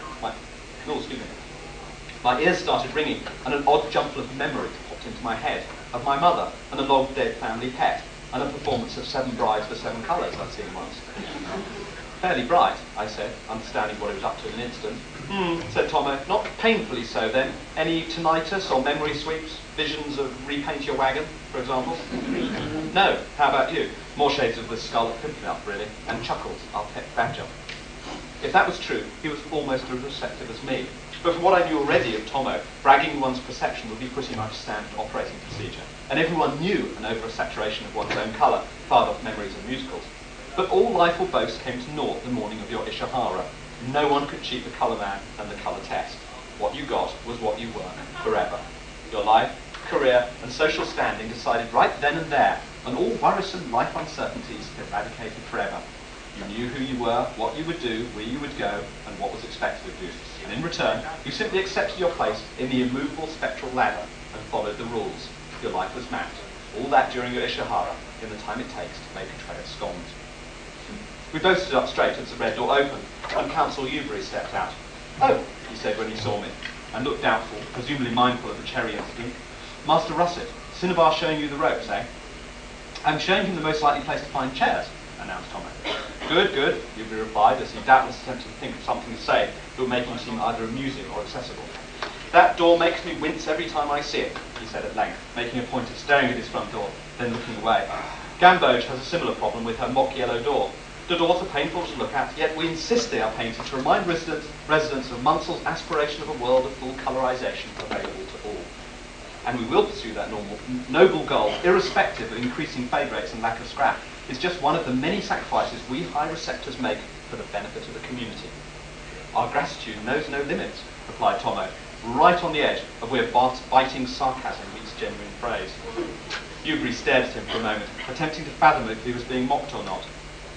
My ears started ringing, and an odd jumble of memories popped into my head of my mother and a long-dead family pet, and a performance of 7 brides for 7 colours I'd seen once. Fairly bright, I said, understanding what he was up to in an instant. Said Tomo. Not painfully so, then. Any tinnitus or memory sweeps? Visions of repaint your wagon, for example? No. How about you? More shades of the Scarlet Pimpernel, really, and Chuckles, our pet badger. If that was true, he was almost as receptive as me. But from what I knew already of Tomo, bragging one's perception would be pretty much standard operating procedure. And everyone knew an over-saturation of one's own colour fired off memories of musicals. But all life or boast came to naught the morning of your Ishihara. No one could cheat the colour man and the colour test. What you got was what you were, forever. Your life, career, and social standing decided right then and there, and all worrisome life uncertainties eradicated forever. You knew who you were, what you would do, where you would go, and what was expected of you. And in return, you simply accepted your place in the immovable spectral ladder and followed the rules. Your life was mapped. All that during your Ishihara, in the time it takes to make a tray of scones. We both stood up straight as the red door opened, and Council Ubery stepped out. "Oh," he said when he saw me, and looked doubtful, presumably mindful of the cherry incident. "Master Russet, Cinnabar showing you the ropes, eh?" "I'm showing him the most likely place to find chairs," announced Tomo. "Good, good," Ubery replied, as he doubtless attempted to think of something to say that would make him seem either amusing or accessible. "That door makes me wince every time I see it," he said at length, making a point of staring at his front door, then looking away. "Gamboge has a similar problem with her mock yellow door. The doors are painful to look at, yet we insist they are painted to remind residents of Munsel's aspiration of a world of full colorization available to all. And we will pursue that noble goal, irrespective of increasing fade rates and lack of scrap. It's just one of the many sacrifices we high receptors make for the benefit of the community." "Our gratitude knows no limits," replied Tomo, right on the edge of where biting sarcasm meets genuine praise. Ubery stared at him for a moment, attempting to fathom if he was being mocked or not.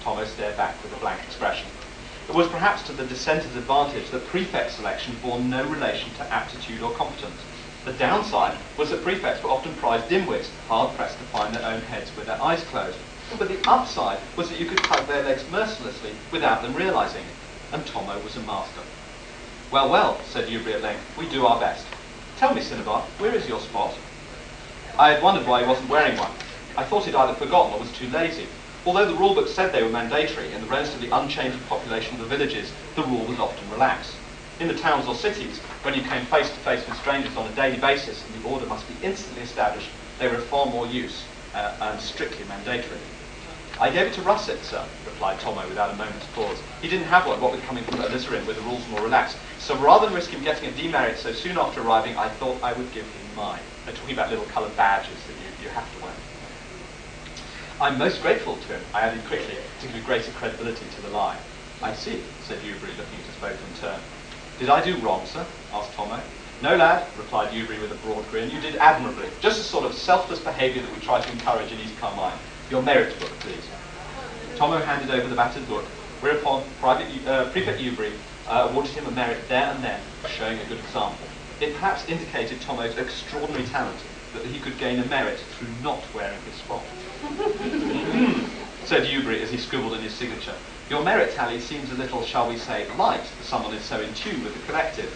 Tomo stared back with a blank expression. It was perhaps to the dissenter's advantage that prefect selection bore no relation to aptitude or competence. The downside was that prefects were often prized dimwits, hard-pressed to find their own heads with their eyes closed. But the upside was that you could tug their legs mercilessly without them realising it, and Tomo was a master. "Well, well," said Ubery at length, "we do our best. Tell me, Cinnabar, where is your spot?" I had wondered why he wasn't wearing one. I thought he'd either forgotten or was too lazy. Although the rulebook said they were mandatory in the relatively unchanging population of the villages, the rule was often relaxed. In the towns or cities, when you came face to face with strangers on a daily basis and the order must be instantly established, they were of far more use and strictly mandatory. "I gave it to Russet, sir," replied Tomo without a moment's pause. "He didn't have one, what with coming from Alizarin where the rules were more relaxed. So rather than risk him getting a demerit so soon after arriving, I thought I would give him mine." They're talking about little coloured badges that you have to wear. "I'm most grateful to him," I added quickly, to give greater credibility to the lie. "I see," said Ubery, looking at us both in turn. "Did I do wrong, sir?" asked Tomo. "No, lad," replied Ubery with a broad grin. "You did admirably. Just the sort of selfless behaviour that we try to encourage in East Carmine. Your merits book, please." Tomo handed over the battered book, whereupon Prefect Ubery awarded him a merit there and then for showing a good example. It perhaps indicated Tomo's extraordinary talent that he could gain a merit through not wearing his spot. Said Ubery as he scribbled in his signature. "Your merit tally seems a little, shall we say, light for someone who's so in tune with the collective.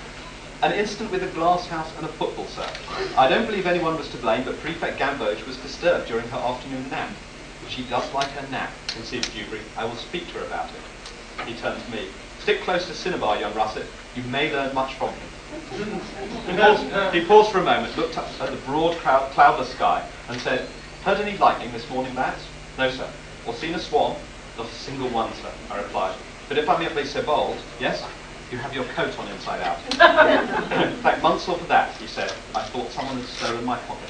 An incident with a glass house and a football, sir. I don't believe anyone was to blame, but Prefect Gamboge was disturbed during her afternoon nap. She does like her nap," conceded Ubery. "I will speak to her about it." He turned to me. "Stick close to Cinnabar, young Russet. You may learn much from him." He paused for a moment, looked up at the broad, cloudless sky, and said, "Heard any lightning this morning, lads?" "No, sir." "Or seen a swan?" "Not a single one, sir," I replied. "But if I may be so bold, yes, you have your coat on inside out." "Thank Munsell for that," he said. "I thought someone had stolen my pocket."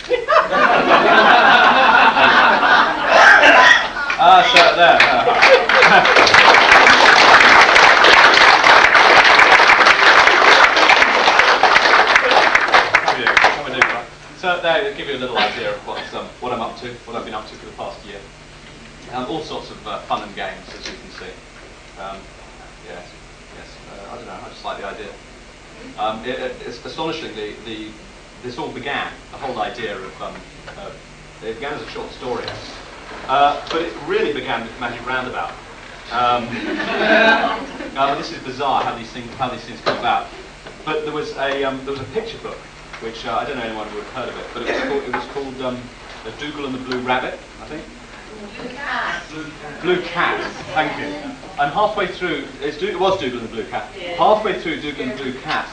So there. So there, to give you a little idea of what I'm up to, what I've been up to for the past year. All sorts of fun and games, as you can see. Yes. I don't know. I just like the idea. It's astonishingly this all began. The whole idea of it began as a short story, but it really began with Magic Roundabout. This is bizarre how these things come about. But there was a picture book, which I don't know anyone who would have heard of it, but it was called The Dougal and the Blue Rabbit, I think. Blue Cat, thank you. And halfway through, it was Dougal and the Blue Cat. Halfway through Dougal and the Blue Cat,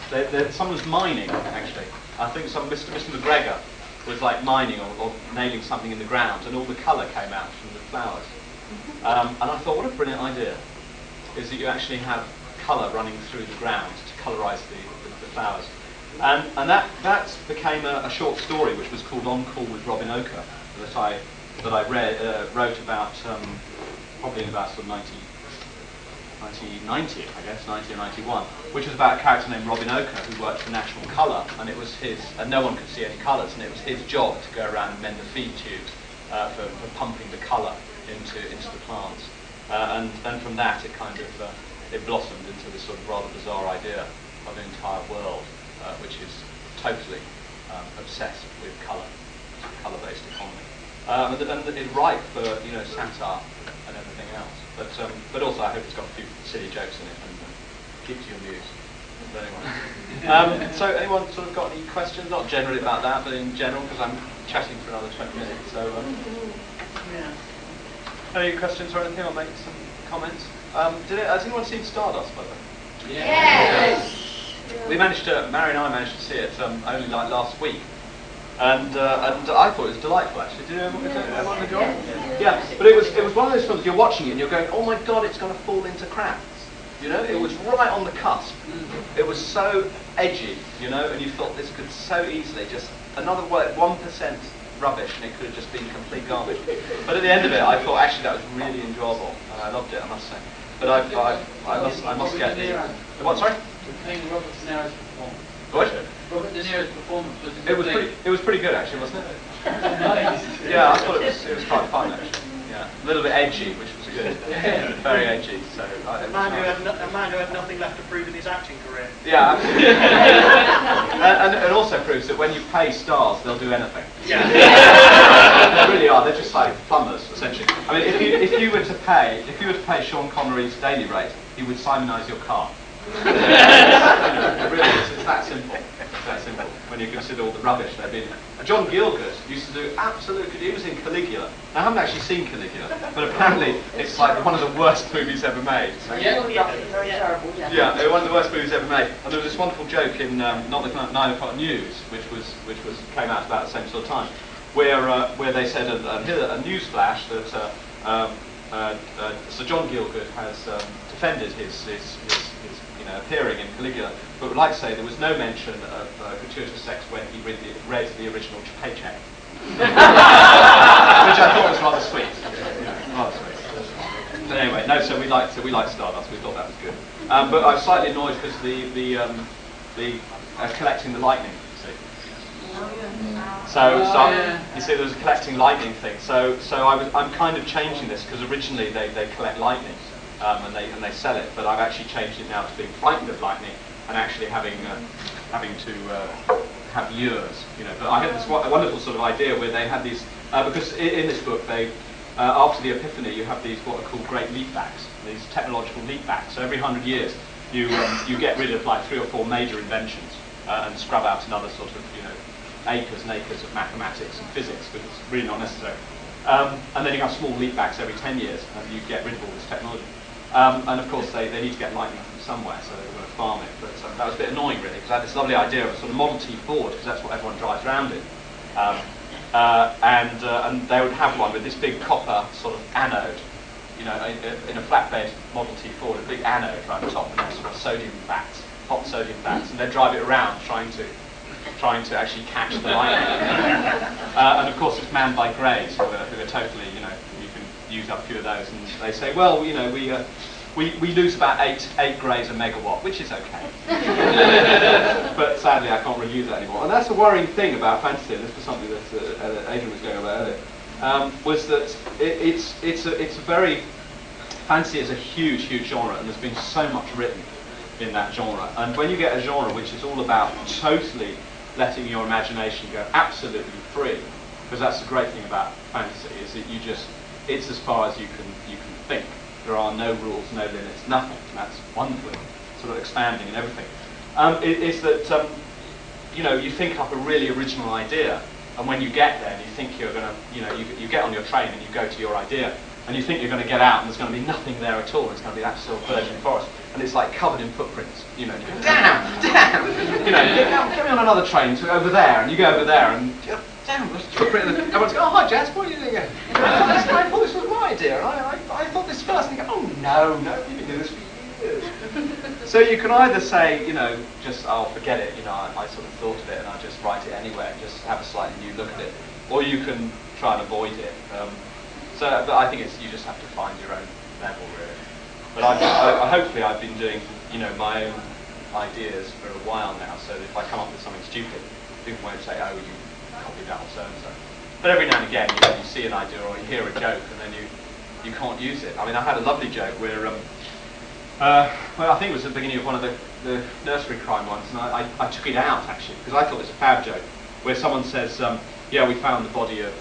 someone's mining, actually. I think Mr. McGregor was like mining or nailing something in the ground, and all the colour came out from the flowers. And I thought, what a brilliant idea, is that you actually have colour running through the ground to colorise the flowers. And that became a short story which was called On Call with Robin Ochre, that I wrote about probably in about sort of 1990, I guess, 90 or 91, which was about a character named Robin Ochre who worked for National Colour, and it was his, and no one could see any colours, and it was his job to go around and mend the feed tubes for pumping the colour into the plants. And then from that it kind of it blossomed into this sort of rather bizarre idea of an entire world which is totally obsessed with colour, colour-based economy. And it's ripe for satire and everything else. But also I hope it's got a few silly jokes in it and keeps you amused. But anyway. So anyone sort of got any questions? Not generally about that, but in general, because I'm chatting for another 20 minutes. So any questions or anything? I'll make some comments. Has anyone seen Stardust, by the way? Yes. We managed to, Mary and I managed to see it only like last week. And I thought it was delightful, actually. Did everyone enjoy it? Yeah, but it was one of those films you're watching it and you're going, oh my god, it's going to fall into crap. It was right on the cusp. It was so edgy, and you thought this could so easily just another 1% rubbish, and it could have just been complete garbage. But at the end of it, I thought actually that was really enjoyable, and I loved it, I must say. But I must get the what? Sorry. Robert De Niro's performance. What? Robert De Niro's performance was it was pretty good, actually, wasn't it? nice. Yeah, I thought it was quite fun, actually. Yeah, a little bit edgy, which was good. Very edgy. So a man who had nothing left to prove in his acting career. Yeah, absolutely. and it also proves that when you pay stars, they'll do anything. Yeah. They really are. They're just like plumbers, essentially. I mean, if you were to pay Sean Connery's daily rate, he would Simonise your car. It really is. It's that simple. It's that simple. When you consider all the rubbish they've been. John Gielgud used to do absolute good. He was in Caligula. Now, I haven't actually seen Caligula, but apparently it's like one of the worst movies ever made. Yeah. Very terrible, yeah. Yeah, one of the worst movies ever made. And there was this wonderful joke in Not the 9 O'Clock News, which came out about the same sort of time, where they said a news flash that Sir John Gielgud has defended his appearing in Caligula, but would like to say there was no mention of gratuitous sex when he read the original paycheck, which I thought was rather sweet. Rather sweet. But anyway, no. So we liked Stardust. We thought that was good. But I was slightly annoyed because the collecting the lightning. You see. So you see, there was a collecting lightning thing. So I'm kind of changing this because originally they collect lightning. And they sell it, but I've actually changed it now to being frightened of lightning and actually having to have lures, But I had this wonderful sort of idea where they had these because in this book they after the Epiphany you have these what are called great leapbacks, these technological leapbacks. So every 100 years you get rid of like 3 or 4 major inventions and scrub out another sort of acres and acres of mathematics and physics because it's really not necessary. And then you have small leapbacks every 10 years and you get rid of all this technology. And of course they need to get lightning from somewhere, so they were going to farm it. But that was a bit annoying, really, because I had this lovely idea of a sort of Model T Ford, because that's what everyone drives around in. And they would have one with this big copper sort of anode, in a flatbed Model T Ford, a big anode right on top, and then sort of sodium vats, hot sodium vats, and they'd drive it around trying to actually catch the lightning. And of course it's manned by greys who are totally, you can use up a few of those, and they say, well, we lose about 8 greys a megawatt, which is okay. But sadly I can't really use that anymore. And that's the worrying thing about fantasy, and this was something that Adrian was going about earlier, was that it's a very, fantasy is a huge genre, and there's been so much written in that genre. And when you get a genre which is all about totally letting your imagination go absolutely free, because that's the great thing about fantasy, is that it's as far as you can think. There are no rules, no limits, nothing. And that's wonderfully sort of expanding and everything. Is that you think up a really original idea, And when you get there, and you think you're going to, you get on your train and you go to your idea, and you think you're going to get out, and there's going to be nothing there at all. It's going to be that sort of virgin forest, and it's like covered in footprints. And you go, damn. Get me on another train to over there, and you go over there, and damn, there's a footprint. And everyone's going, oh hi, Jasper, what are you doing again? I thought this was my idea, and I thought this first, and you go, oh no, you've been doing this for years. So you can either say, just forget it. I sort of thought of it, and I just write it anyway, and just have a slightly new look at it, or you can try and avoid it. But I think you just have to find your own level, really. But hopefully I've been doing, my own ideas for a while now, so that if I come up with something stupid, people won't say, oh, you copied that or so-and-so. But every now and again, you see an idea or you hear a joke, and then you can't use it. I mean, I had a lovely joke where, well, I think it was at the beginning of one of the nursery crime ones, and I took it out, actually, because I thought it was a fab joke, where someone says, yeah, we found the body of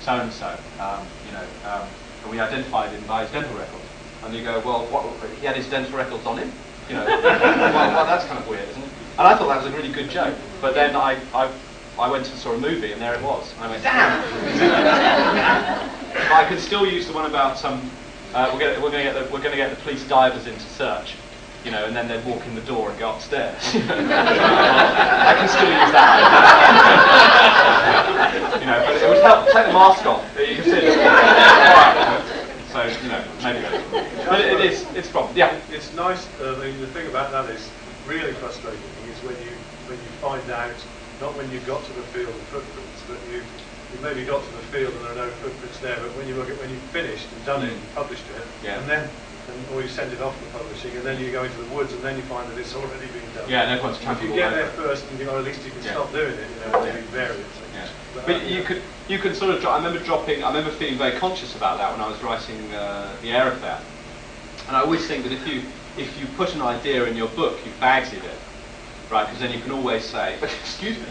so-and-so, and we identified him by his dental records. And you go, well, what, he had his dental records on him? Well, that's kind of weird, isn't it? And I thought that was a really good joke. But then I went and saw a movie, and there it was. And I went, damn! But I could still use the one about we're going to get the police divers in to search, and then they'd walk in the door and go upstairs. I can still use that. But it would help take the mask off. You can see it. So maybe. But it's a problem. Yeah. It's nice. The thing about that is really frustrating is when you find out, not when you've got to the field of footprints, but you maybe got to the field and there are no footprints there, but when you've finished and done it and published it, or you send it off for publishing, and then you go into the woods and then you find that it's already been done. Yeah, no one's If you get there first, and at least you can stop doing it, maybe vary it. But you could sort of. I remember feeling very conscious about that when I was writing the Air Affair, and I always think that if you put an idea in your book, you Bagsy it, right? Because then you can always say, excuse me,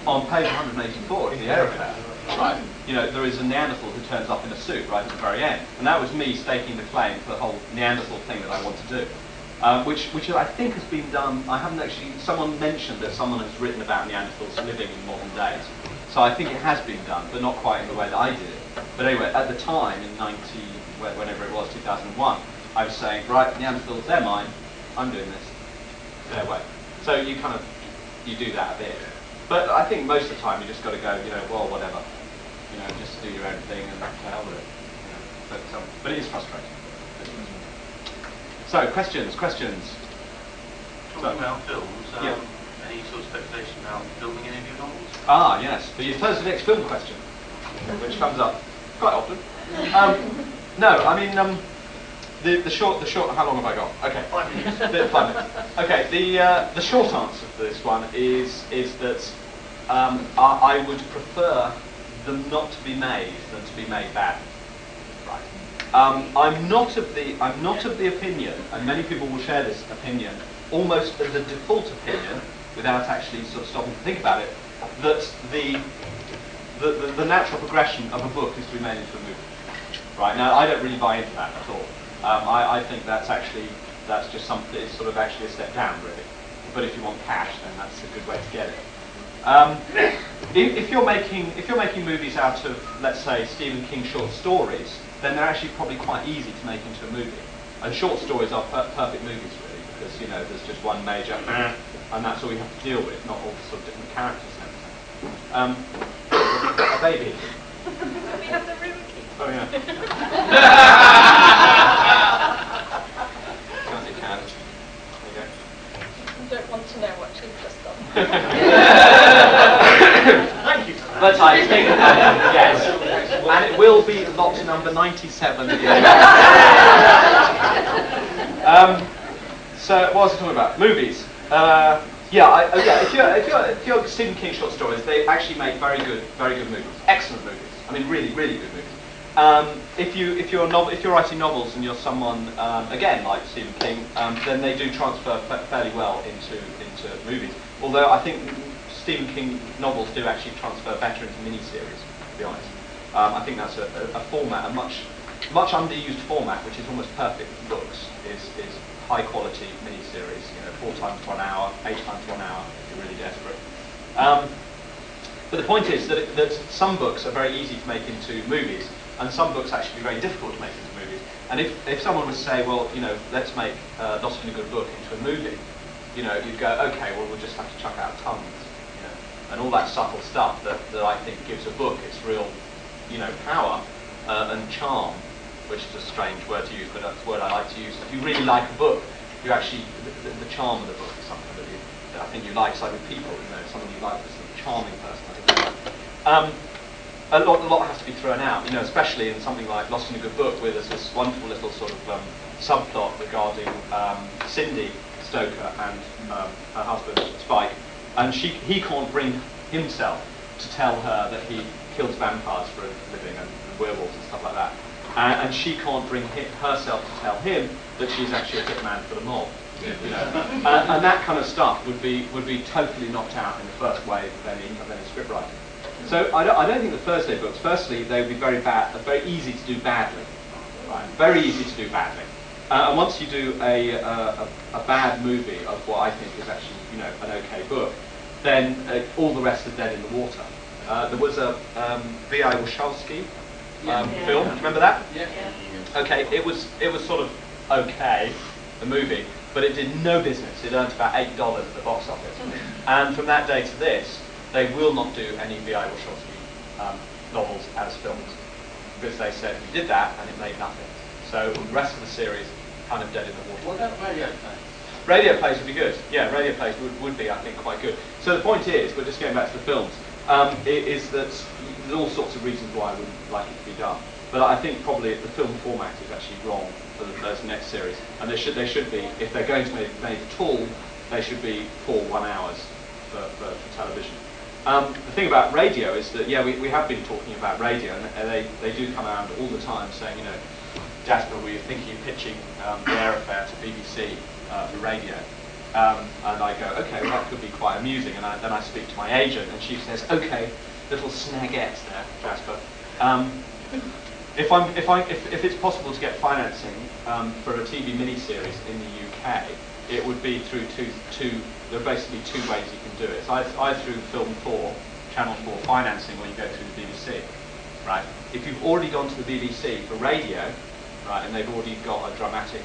on page 184 of the Air Affair, right? There is a Neanderthal who turns up in a suit right at the very end, and that was me staking the claim for the whole Neanderthal thing that I want to do. Which I think has been done. I haven't actually. Someone mentioned that someone has written about Neanderthals living in modern days. So I think it has been done, but not quite in the way that I did it. But anyway, at the time, in whenever it was, 2001, I was saying, right, Neanderthals, they're mine. I'm doing this. Their way. So you do that a bit. But I think most of the time you just got to go, well, whatever. Just do your own thing and to hell with it. But it is frustrating. So, questions? Talking about films, any sort of speculation about filming any of your novels? Ah, yes. But you pose the next film question, which comes up quite often. No, I mean, the short. How long have I got? Okay, 5 minutes. 5 minutes. Okay. The short answer to this one is that I would prefer them not to be made than to be made bad. Right. I'm not of the opinion, and many people will share this opinion, almost as a default opinion, without actually sort of stopping to think about it, that the natural progression of a book is to be made into a movie. Right, now I don't really buy into that at all. I think that's just something. It's sort of actually a step down, really. But if you want cash, then that's a good way to get it. If you're making movies out of, let's say, Stephen King short stories, then they're actually probably quite easy to make into a movie. And short stories are perfect movies, really, because there's just one major, and that's all you have to deal with, not all the sort of different characters and everything. A baby. We have the room key. Oh yeah. Can't you can? There you go. I don't want to know what you've just done. Thank you. But I think, yes, and it will be lot number 97. So what was I talking about? Movies. If you're Stephen King short stories, they actually make very good movies, excellent movies. I mean, really, really good movies. If you're writing novels and you're someone again like Stephen King, then they do transfer fairly well into movies. Although I think Stephen King novels do actually transfer better into miniseries, to be honest. I think that's a format, a much underused format, which is almost perfect for books, is high quality miniseries, 4 times 1 hour, 8 times 1 hour, if you're really desperate. But the point is that some books are very easy to make into movies, and some books actually very difficult to make into movies. And if someone was to say, well, let's make Lost in a Good Book into a movie, you'd go, okay, well, we'll just have to chuck out tongues, and all that subtle stuff that I think gives a book its real, power and charm, which is a strange word to use, but that's a word I like to use. If you really like a book, you actually, the charm of the book is something that I think you like. It's like with people, someone you like is a charming person. I think you like. A lot has to be thrown out, especially in something like Lost in a Good Book, where there's this wonderful little sort of subplot regarding Cindy Stoker and her husband Spike, and he can't bring himself to tell her that he kills vampires for a living and werewolves and stuff like that, and she can't bring herself to tell him that she's actually a hitman for the mob. And that kind of stuff would be totally knocked out in the first wave of any script writing. So I don't think the Thursday books, firstly, they would be very easy to do badly, right? Very easy to do badly. And once you do a bad movie of what I think is actually an okay book, then all the rest are dead in the water. There was a V.I. Warshawski film. Do you remember that? Yeah. Okay, it was sort of okay, the movie, but it did no business. It earned about $8 at the box office, and from that day to this, they will not do any V.I. Warshawski novels as films, because they said we did that and it made nothing. So the rest of the series kind of dead in the water. What about radio plays? Radio plays would be good. Yeah, radio plays would be, I think, quite good. So the point is, we're just going back to the films, is that there's all sorts of reasons why I wouldn't like it to be done. But I think probably the film format is actually wrong for those next series. And they should be, if they're going to be made at all, they should be 4 1-hours for television. The thing about radio is that, we have been talking about radio, and they do come around all the time saying, Jasper, we were thinking of pitching the air affair to BBC for radio. And I go, okay, well, that could be quite amusing. And then I speak to my agent, and she says, okay, little snaggette there, Jasper. If it's possible to get financing for a TV miniseries in the UK, it would be through there are basically 2 ways you can do it. It's either through Film 4, Channel 4 financing, or you go through the BBC, right? If you've already gone to the BBC for radio, right, and they've already got a dramatic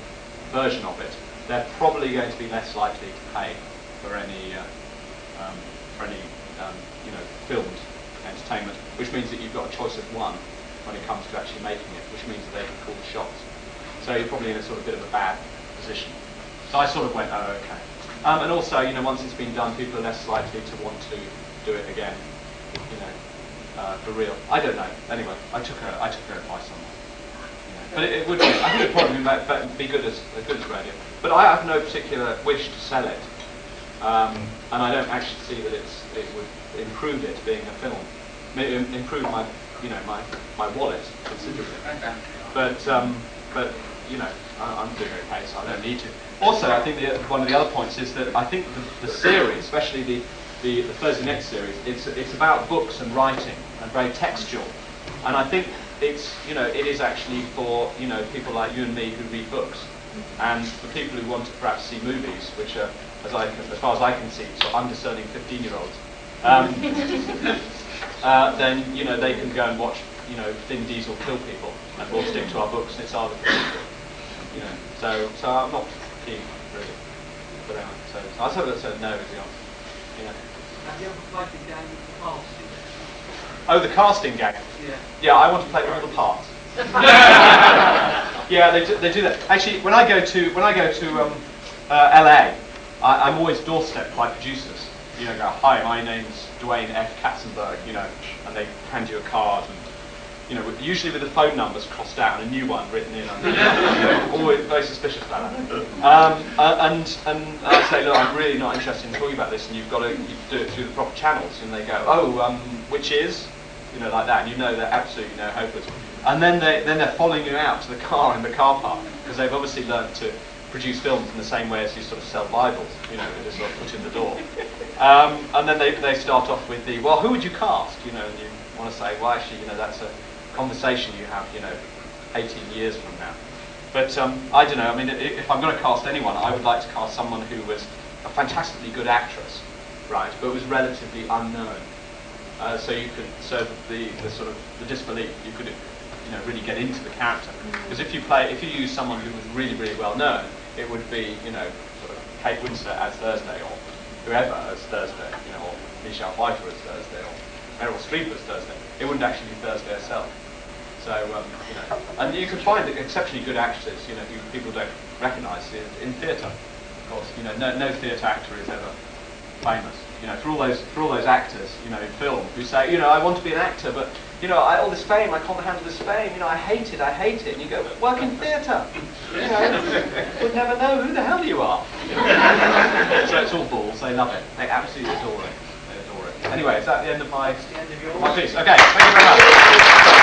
version of it, they're probably going to be less likely to pay for any filmed entertainment, which means that you've got a choice of one when it comes to actually making it, which means that they can call the shots. So you're probably in a sort of bit of a bad position. So I sort of went, oh, okay. And also, once it's been done, people are less likely to want to do it again, for real. I don't know. Anyway, I took her advice on that. But it would be, I think it would probably be good as radio. But I have no particular wish to sell it, and I don't actually see that it would improve it being a film. Maybe improve my wallet considerably. But I'm doing okay, so I don't need to. Also, I think one of the other points is that I think the series, especially the Thursday Next series, it's about books and writing and very textual, and I think it is actually for people like you and me who read books, and for people who want to perhaps see movies, which are as far as I can see, sort of undiscerning 15-year-olds. Then they can go and watch Vin Diesel kill people, and we'll stick to our books, and it's our So I'm not keen really. But so I sort of said no is the answer. Have you ever played the game with the casting? Oh, the casting game. Yeah. Yeah, I want to play all the parts. Yeah, they do that. Actually, when I go to LA, I'm always doorstepped by producers. Go, hi, my name's Dwayne F. Katzenberg, and they hand you a card, and usually with the phone numbers crossed out and a new one written in. Always very suspicious about that. And I say, look, I'm really not interested in talking about this, and you've got to do it through the proper channels. And they go, oh, which is, like that, and they're absolutely no hopers. And then they're following you out to the car in the car park, because they've obviously learned to produce films in the same way as you sort of sell Bibles, they just sort of put in the door. And then they start off with the, well, who would you cast, and you want to say, well, actually, that's a conversation you have, 18 years from now. But I don't know, I mean, if I'm going to cast anyone, I would like to cast someone who was a fantastically good actress, right, but was relatively unknown. So you could, so the sort of the disbelief, you could, really get into the character. Because if you use someone who was really, really well known, it would be, sort of Kate Winslet as Thursday, or whoever as Thursday, or Michelle Pfeiffer as Thursday, or Meryl Streep as Thursday. It wouldn't actually be Thursday herself. So, and you can find exceptionally good actors, who people don't recognise in theatre. Of course, no theatre actor is ever famous. For all those actors, in film who say, I want to be an actor, but all this fame, I can't handle this fame. I hate it. And you go, work in theatre. Would never know who the hell you are. So it's all balls. They love it. They absolutely adore it. They adore it. Anyway, is that the end of my piece? Okay. Thank you very much.